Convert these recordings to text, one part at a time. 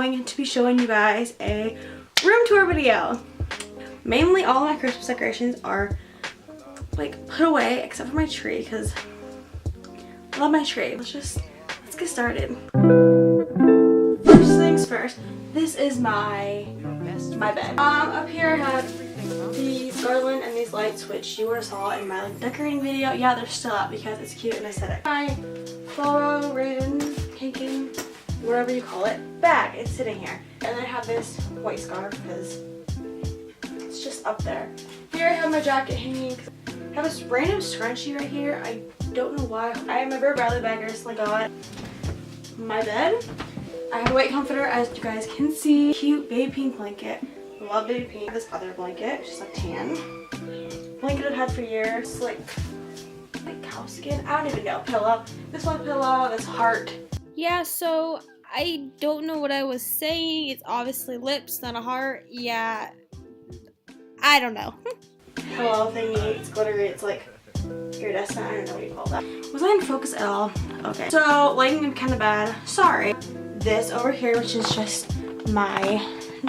going to be showing you guys a room tour video. Mainly all of my Christmas decorations are like put away except for my tree because I love my tree. Let's get started. First things first, this is my bed. Up here I have these garland and these lights, which you would have saw in my decorating video. Yeah, they're still up because it's cute and aesthetic. My floral, raven, kinkin, whatever you call it, bag. It's sitting here. And then I have this white scarf because it's just up there. Here I have my jacket hanging. I have this random scrunchie right here. I don't know why. I have my Bear Bradley bag I recently got. My bed. I have a white comforter, as you guys can see. Cute baby pink blanket. Love baby pink. This other blanket, just like tan. Blanket I've had for years. It's like cow skin. I don't even know. Pillow. This one pillow. This heart. Yeah, so I don't know what I was saying. It's obviously lips, not a heart. Yeah, I don't know. Pillow thingy. It's glittery. It's like iridescent. I don't know what you call that. Was I in focus at all? Okay. So lighting kind of bad. Sorry. This over here, which is just my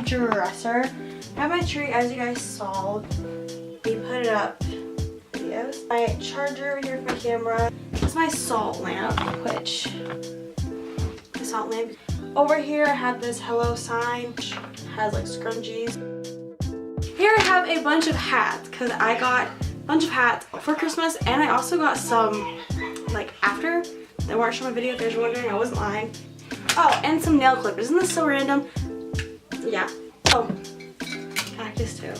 dresser. I have my tree, as you guys saw. We put it up. Videos. My charger over here for my camera. This is my salt lamp, which the salt lamp. Over here, I have this hello sign, which has like scrunchies. Here I have a bunch of hats because I got a bunch of hats for Christmas, and I also got some like after. They weren't showing my video if you were wondering. I wasn't lying. Oh, and some nail clippers. Isn't this so random? Yeah. Oh, cactus too.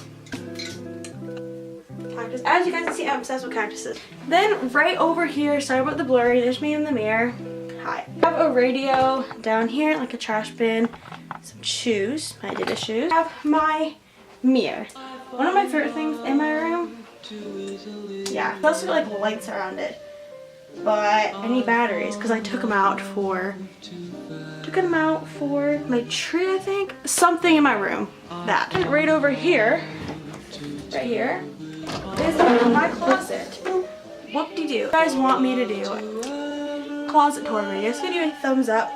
Cactus. As you guys can see, I'm obsessed with cactuses. Then right over here, sorry about the blurry, there's me in the mirror. Hi. I have a radio down here, like a trash bin. Some shoes, my Adidas shoes. I have my mirror. One of my favorite things in my room. Yeah, there's also like lights around it. But I need batteries because I took them out for my tree, I think. Something in my room. That. And right over here, right here, is my closet. Whoop-de-doo. You guys want me to do closet tour videos, so give you a thumbs up.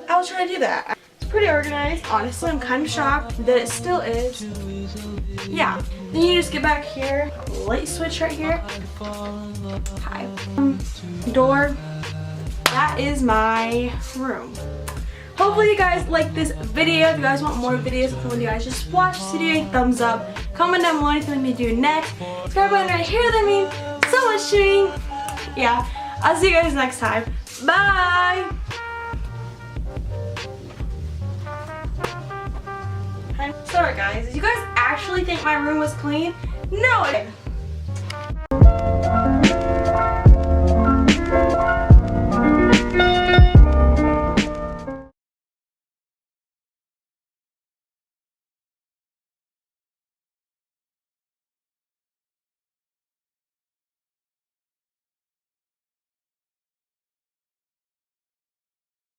I'll try to do that. It's pretty organized. Honestly, I'm kind of shocked that it still is. Yeah. Then you just get back here, light switch right here. Hi. Door. That is my room. Hopefully you guys like this video. If you guys want more videos from you guys, just watch this video, thumbs up, comment down below anything me to do next. Subscribe button right here, that means so much to me. Yeah, I'll see you guys next time. Bye! I'm sorry guys, did you guys actually think my room was clean? No!